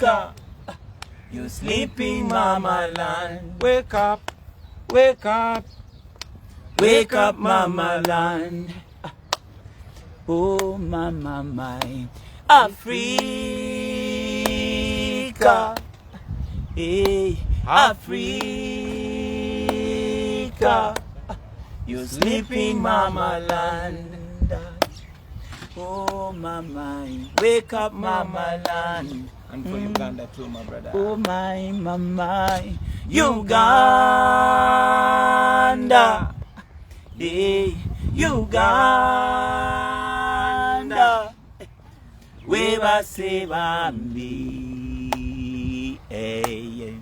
Africa, you sleeping mama land. Wake up, wake up, wake up mama land. Oh mama my Africa, hey Africa, you sleeping mama land. Oh mama, wake up mama land. And for Uganda too, my brother. Oh my mama, Uganda, hey Uganda, webase bambi, hey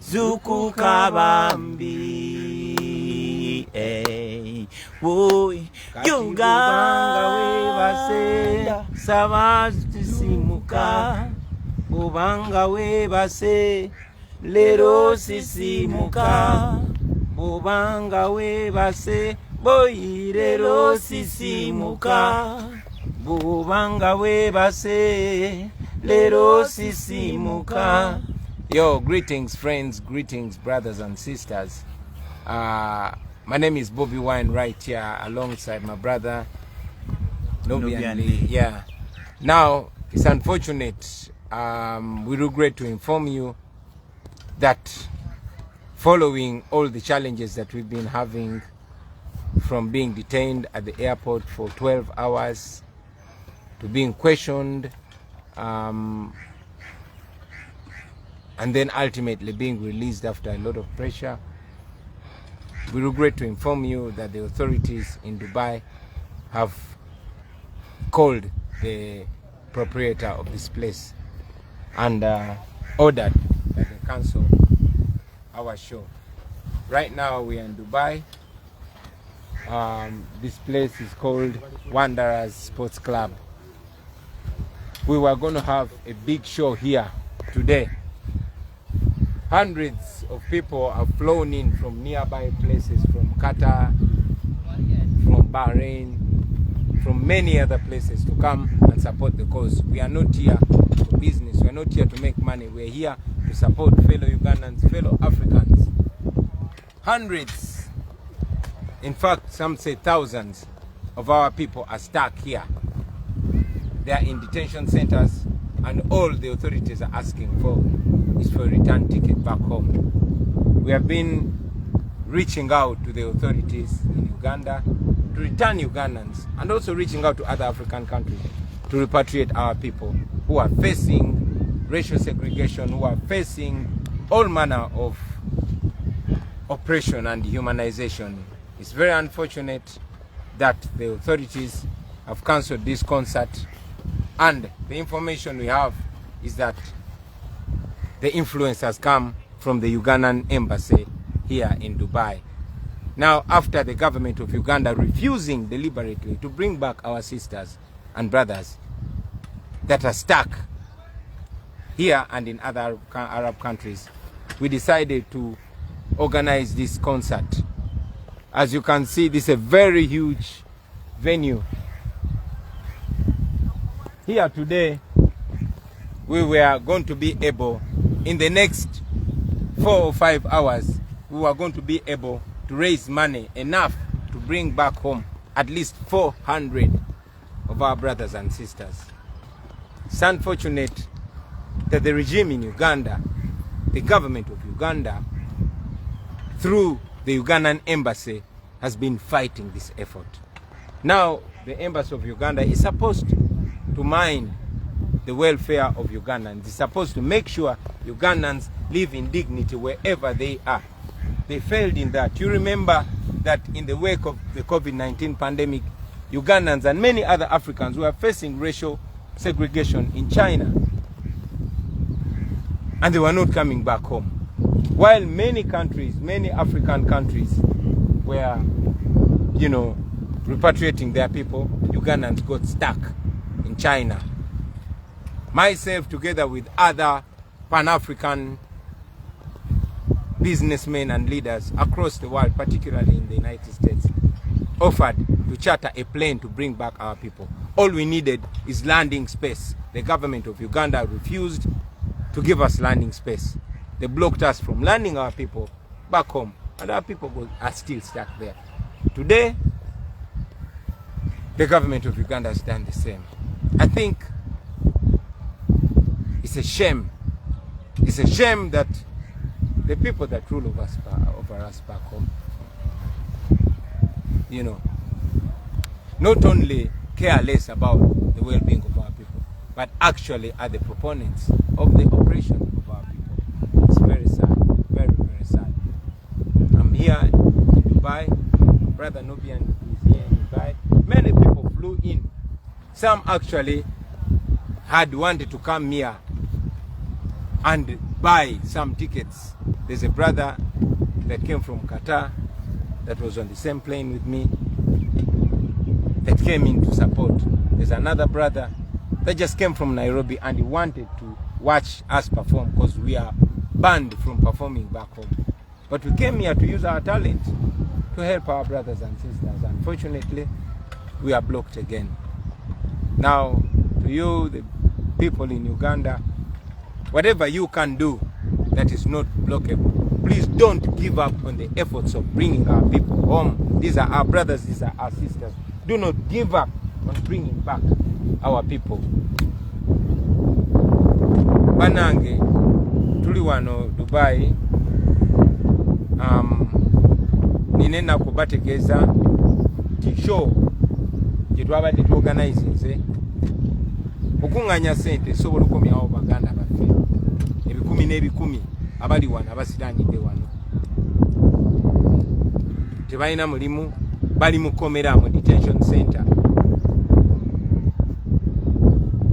zukuka bambi, hey woy Uganda webase sabazisimuka. Bubanga webase lero sisimuka. Bubanga webase boy lero sisimuka. Bubanga webase lero sisimuka. Yo, greetings friends, greetings brothers and sisters. My name is Bobi Wine right here alongside my brother Nubian Lee. Yeah. Now it's unfortunate. We regret to inform you that following all the challenges that we've been having, from being detained at the airport for 12 hours to being questioned, and then ultimately being released after a lot of pressure, we regret to inform you that the authorities in Dubai have called the proprietor of this place and ordered that they cancel our show. Right now we are in Dubai. This place is called Wanderers Sports Club. We were going to have a big show here today. Hundreds of people have flown in from nearby places, from Qatar, from Bahrain, from many other places to come and support the cause. We are not here for business. We are not here to make money. We are here to support fellow Ugandans, fellow Africans. Hundreds, in fact, some say thousands of our people are stuck here. They are in detention centers, and all the authorities are asking for is for a return ticket back home. We have been reaching out to the authorities in Uganda to return Ugandans, and also reaching out to other African countries to repatriate our people who are facing racial segregation, who are facing all manner of oppression and dehumanization. It's very unfortunate that the authorities have cancelled this concert, and the information we have is that the influence has come from the Ugandan embassy here in Dubai. Now, after the government of Uganda refusing deliberately to bring back our sisters and brothers that are stuck here and in other Arab countries, we decided to organize this concert. As you can see, this is a very huge venue. Here today, we were going to be able, in the next 4 or 5 hours, we were going to be able to raise money enough to bring back home at least 400 of our brothers and sisters. It's unfortunate that the regime in Uganda, the government of Uganda, through the Ugandan embassy, has been fighting this effort. Now, the embassy of Uganda is supposed to mind the welfare of Ugandans. It's supposed to make sure Ugandans live in dignity wherever they are. They failed in that. You remember that in the wake of the COVID-19 pandemic, Ugandans and many other Africans were facing racial segregation in China, and they were not coming back home. While many countries, many African countries were, repatriating their people, Ugandans got stuck in China. Myself, together with other Pan-African businessmen and leaders across the world, particularly in the United States, offered to charter a plane to bring back our people. All we needed is landing space. The government of Uganda refused, to give us landing space. They blocked us from landing our people back home, and our people are still stuck there. Today, the government of Uganda has done the same. I think it's a shame. It's a shame that the people that rule over us back home, you know, not only care less about the well-being of our people, but actually are the proponents of the oppression of our people. It's very sad, very, very sad. I'm here in Dubai. Brother Nubian is here in Dubai. Many people flew in. Some actually had wanted to come here and buy some tickets. There's a brother that came from Qatar that was on the same plane with me that came in to support. There's another brother that just came from Nairobi and he wanted to watch us perform because we are banned from performing back home. But we came here to use our talent to help our brothers and sisters. Unfortunately, we are blocked again. Now, to you, the people in Uganda, whatever you can do that is not blockable, please don't give up on the efforts of bringing our people home. These are our brothers, these are our sisters. Do not give up on bringing back our people. Banange, tuli wano Dubai, ninena kubategeza show jetwabadde tuorganize okunganya sente sobola okomyawo baganda baffe ebikumi n'ebikumi abali wano abasiranidde wano tebalina mulimu bali mukomera mu detention center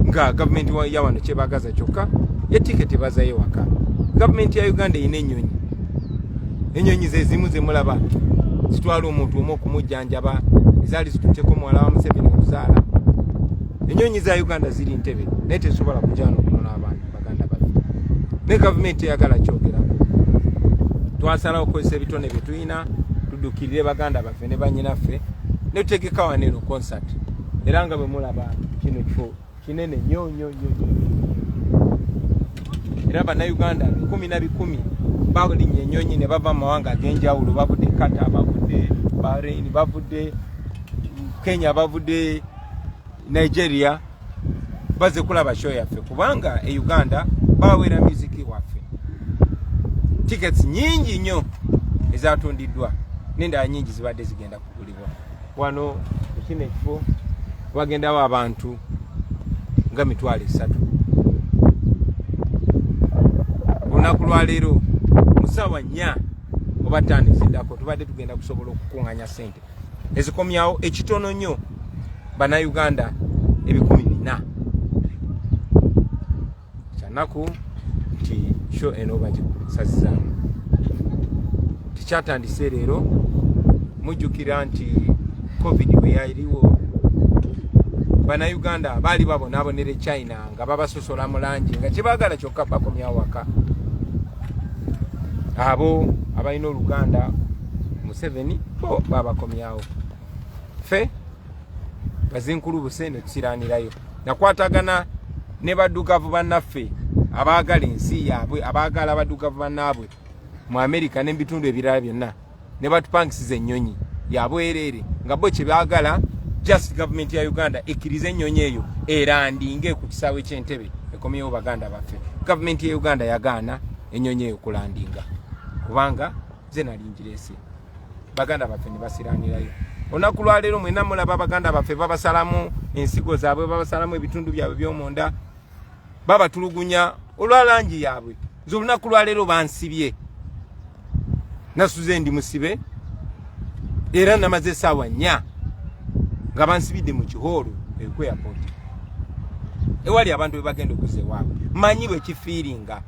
nga government ya wano kyebagaza kyokka etiketi bazayo waka. Government ya Uganda ine enyonyi ze zimu ze mulaba zitwala omuntu omu okumujjanjaba ezali zitutteko muwala wa Museveni okuzaala. Enyonyi za Uganda ziri Ntebe naye tesobola kujjana okunona abantu baganda baffe. Ne government eyagala kyogerako. Twasalawo okukozesa ebitone bye tulina tuddukirire baganda baffe ne bannyinaffe ne tutegeka wano eno concert. Era nga bwe mulaba kino kifo kinene nnyo. Era bannayuganda 10 balinnya ennyonyi ne bava mu mawanga ag'enjawulo, bavudde Qatar, bavudde Bahrain, bavudde Kenya, bavudde Nigeria, baze kulaba show yaffe kubanga e Uganda bawera music waffe. Tickets nyingi nnyo ezatundiddwa n'endala nyingi zibadde zigenda kugulibwa. Wano kino ekifo wagendawo abantu nga 3,000. Olunaku lwa leero musawa 4 oba 5 ziddako tubadde tugenda kusobola okukunganya sente ezikomyawo ekitono nnyo bannayuganda 4,000. Kyanaku nti show eno bagikusazizaamu tikyatandise leero. Mujjukira nti covid bwe yaliwo bannayuganda baali babonaabonera China nga babasosola mu langi nga kyebaagala kyokka bakomyawo waka. Abo abalina Oluganda Museveni bo babakomyawo. Ffe bazinkulu buse ne tusiraanirayo nakwatagana ne baddugavu bannaffe abaagala ensi yaabwe, abaagala baddugavu bannaabwe mu Amerika n'ebitundu ebirala byonna ne batupangisiza ennyonyi yabwereere nga bo kye baagala just government ya Uganda ekkiriza ennyonyi eyo erandinge ku kisaawe ky'Entebbe ekomyewo baganda baffe. Government ya Uganda yagaana ennyonyi eyo kulandinga kubanga ze nalingireese baganda baffe ne basiraanirayo. Olunaku lwa leero mwena mulaba baganda baffe babasalamu ensigo zaabwe, babasalamu ebitundu byabwe by'omunda, babatulugunya olwa langi yaabwe. Nze olunaku lwa leero bansibye nasuze ndi musibe era namaze essaawa 4 nga bansibidde mu kihoolo ku airport ewali abantu be bagenda okuze waabwe. Manyi bwe kifiiringa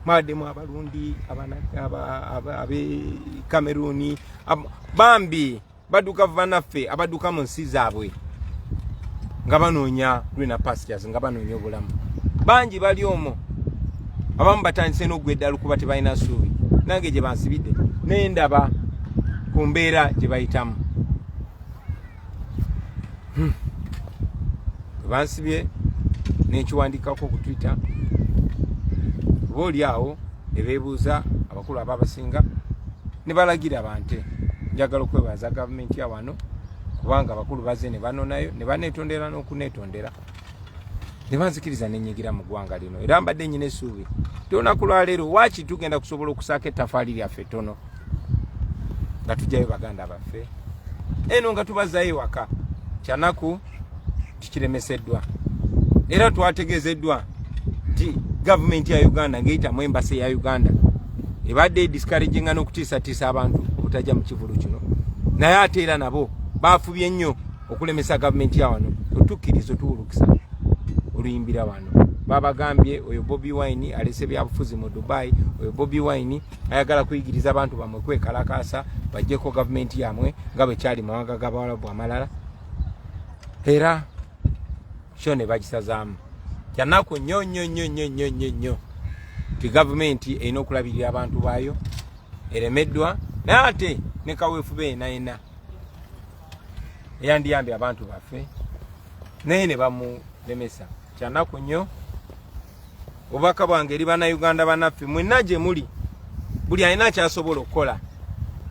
mwaddemu Abarundi, abe Cameroon, bambi badduka bannaffe abadduka mu nsi zaabwe nga banoonya greener pastures, nga banoonya obulamu. Bangi bali omwo abamu batandise n'oggwa eddalu kuba tebalina ssuubi. Nange gye bansibidde n'endaba ku mbeera gye bayitamu. Bansibye n'ekiwandikako ku Twitter boli awo ebebuuza abakulu ababasinga ne balagira bante njagala okwebaza gavumenti ya wano kubanga abakulu baze ne banonayo ne banetondera n'okunetondera ne banzikiriza n'enyigira mu ggwanga lino era mbadde nnyina essuubi olunaku lwa leero waaki tugenda kusobola okusaaka ettafaali lyaffe ttono nga tujjayo baganda baffe eno nga tubazayo ewaka kyanaku tukiremeseddwa era twategeezeddwa nti gavumenti ya Uganda ng'eyitamu embasi ya Uganda ebadde discouraginga n'okutiisatiisa abantu obutajja mu kivulu kino naye ate era nabo baafubye nnyo okulemesa gavumenti ya wano totukkiriza tuwulukisa oluyimbira wano babagambye oyo Bobi Wine alese byabufuzi mu Dubai oyo Bobi Wine ayagala kuyigiriza abantu bamwe kwekalakaasa bajjeko gavumenti yamwe nga bwe kyali mawanga g'Abawalabu amalala era kyo ne bagisazaamu kyanaku nnyo ti gavumenti erina okulabirira abantu baayo eremeddwa naye ate ne kaweefube yenayena eyandiyambye abantu baffe naye ne bamulemesa kyanaku nnyo obubaka bwange eri bannayuganda bannaffe mwenna gye muli buli alina kyasobola okukola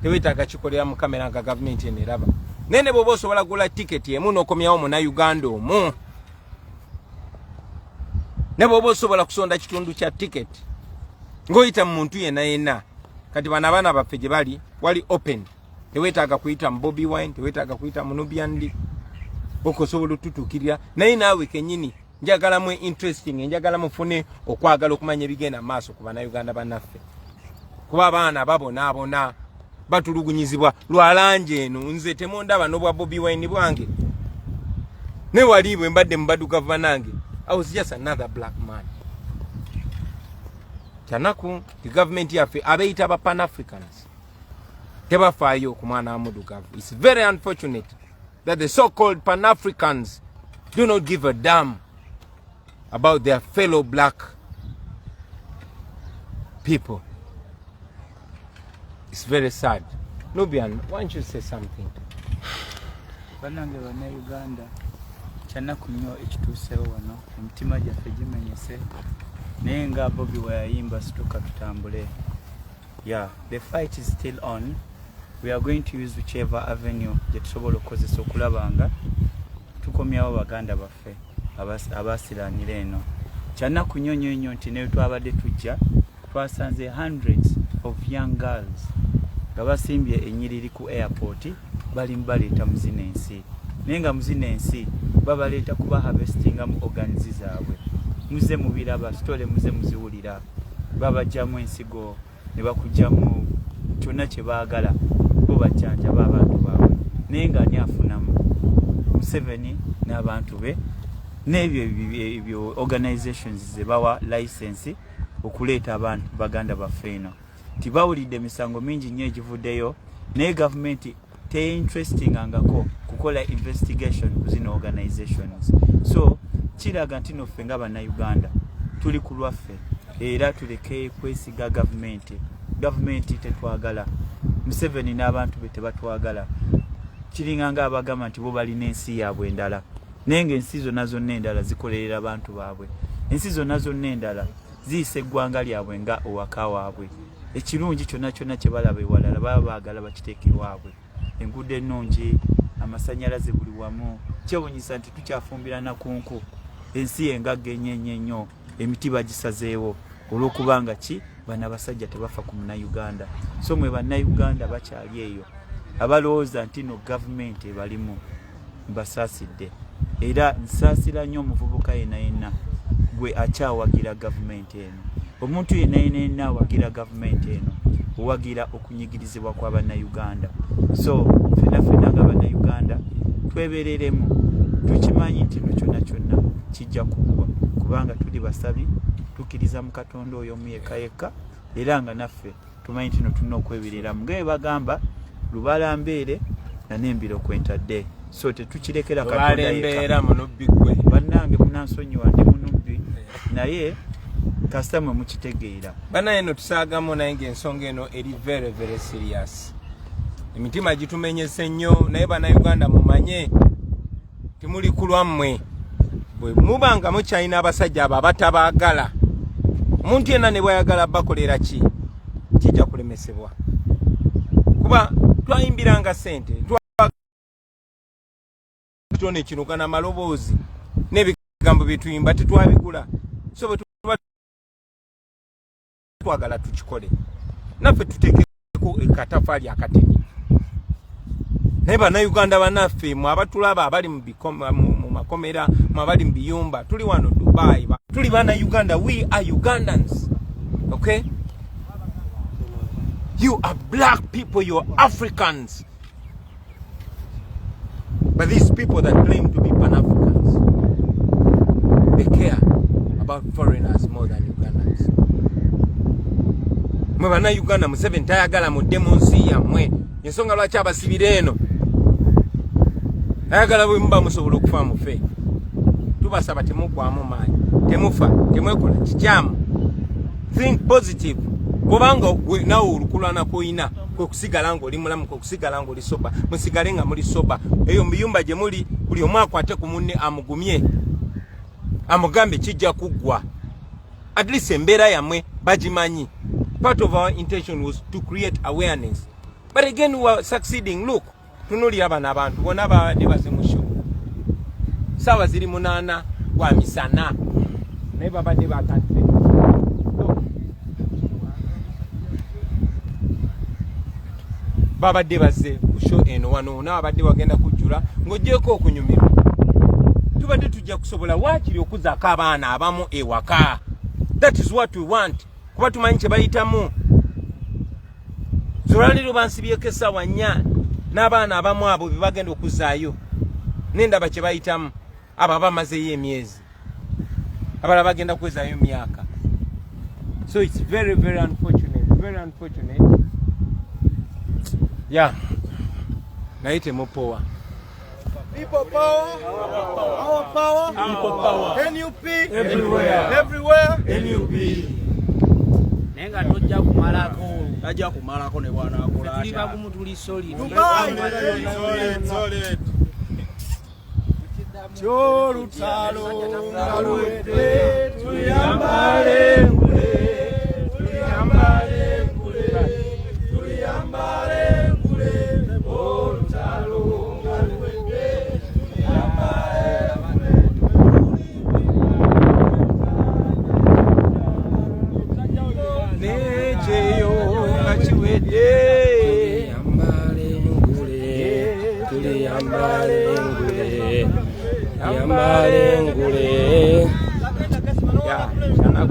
teweetaaga kikolera mu kamera nga gavumenti eneraba naye ne bw'oba osobola kugula tiketi emu n'okomyawo munnayuganda omu ne bw'oba osobola kusonda kitundu kya tiketi ng'oyita mu muntu yenna kati bano abaana baffe gye bali wali open teweetaaga kuyita mu Bobi Wine teweetaaga kuyita mu Nubian Li okusobola otutuukirira naye naawe kennyini njagala mwe interesting njagala mufune okwagala okumanya ebigenda mu maaso ku bannayuganda bannaffe kuba abaana babonaabona batulugunyizibwa lwa langi eno nze temundaba n'obwa Bobi Wine bwange ne wali bwe mbadde mu badduka banange I was just another black man kyanaku the government yaffe abeeyita aba Pan-Africans tebafaayo ku mwana wa muddugavu. It's very unfortunate that the so-called Pan-Africans do not give a damn about their fellow black people. It's very sad. Nubian, why don't you say something? Banange bana Uganda kyanaku nnyo ekituusewo wano emitima gyaffe gimenyese naye nga Bobi weyayimba situka tutambule. Yeah, the fight is still on. We are going to use whichever avenue gye tusobola okukozesa okulabanga tukomyawo baganda baffe abasiraanira eno. Kyanaku nnyo nti ne twabadde tujja twasanze hundreds of young girls nga basimbye ennyiriri ku airport bali mbaleeta mu zino ensi naye nga mu zino ensi babaleeta kuba harvestinga mu organizi zaabwe muze mubiraba sitole muze muziwulira babajjamu ensigo ne bakujjamu kyonna kye baagala bo bajjanjaba abantu baabwe naye nga ani afunamu Museveni n'abantu be n'ebyo organizations ze bawa license okuleeta abantu baganda baffe eno tibawulidde emisango mingi nnyo egivuddeyo naye gavumenti teinterestingangako kukola investigation ku zino organizations. So kiraga nti noffe nga bannayuganda tuli ku lwaffe era tuleke kwesiga gavumenti tetwagala Museveni n'abantu be tebatwagala kiringa nga abagamba nti bo balina ensi yaabwe endala naye ng'ensi zonna zonna endala zikolerera abantu baabwe ensi zonna zonna endala ziyisa eggwanga lyabwe nga owaka waabwe ekirungi kyonna kye balaba ewalala baba baagala bakiteeke waabwe enguudo ennungi amasannyalaze buli wamu kyewunyisa nti tukyafumbira nakunku ensi engagga ennyo emiti bagisazeewo olw'okubanga ki bana basajja tebafa ku munnayuganda. So mwe bannayuganda bakyali eyo abalowooza nti no gavumenti ebalimu mbasaasidde era nsaasira nnyo omuvubuka yenna gwe akyawagira gavumenti eno. Omuntu yenna awagira gavumenti eno owagira okunyigirizibwa kwa bannayuganda. So fenna nga bannayuganda twebereremu tukimanyi nti kyonna kijja kuggwa kubanga tuli basabi tukkiriza mu Katonda oyo omu yekka era nga naffe tumanyi nti tulina okwebereramu nga bagamba lubala mbeere na n'embiro kwentadde. So tetukirekera Katonda yekka munubbi gwe bannange munansonyiwa ndi munubbi naye kasita mwe mukitegeera bana eno tusaagamu naye ng'ensonga eno eri very very serious. Emitima gitumenyese nnyo naye bannayuganda mumanye timuli ku lwammwe bwe mubanga mukyalina abasajja abo abatabaagala Omuntu yenna ne bwayagala bakolera ki kijja kulemesebwa kuba twayimbiranga ssente twatone kinugana maloboozi n'ebigambo bye tuyimba tetwabigula so bwe twagala tukikole naffe tuteekeko ekatafaali akatini naye bannayuganda bannaffe mwe abatulaba abali mu makomera mwe abali mu biyumba tuli wano Dubai tuli bannayuganda we are Ugandans okay you are black people you are Africans but these people that claim to be Pan-Africans they care about foreigners more than Ugandans mwe bannayuganda Museveni tayagala mudde mu nsi yammwe ensonga lwaki abasibira eno ayagala bwe muba musobola okufa mufe tubasaba temugwamu maanyi temufa temwekola kikyamu think positive kubanga nawe olukulwana koyina kwe kusigala nga oli mulamu kwe kusigala nga oli soba musigale nga muli soba eyo mbiyumba gye muli buli omu akwate ku munne amugumye amugambe kijja kuggwa at least embeera yammwe bagimanyi part of our intention was to create awareness but again we are succeeding look tunulira bana abantu bona babadde basemusho sawa ziri 8 wa misana naye babadde bakatse babadde bazze ku show eno wano n'abadde wagenda kujjula ng'ogyeko okunyumirwa tubadde tujja kusobola waakiri okuzaako abaana abamu ewaka that is what we want kuba tumanyi kye bayitamu zolwaliro bansibyeko essaawa 4 n'abaana abamu abo bye bagenda okuzaayo n'endaba kye bayitamu abo bamazeyo emyezi abalala bagenda kwezaayo myaka so it's very very unfortunate yeah naye temupowa people power our power people power NUP everywhere NUP nenga tojja kumalako ajja kumalako ne bwana akola tuli bagumu tuli solid Chorutalo ngalwete tuyambale ngule Chorutalo ngalwete nejeyo ngachiwede yambale ngule ya chana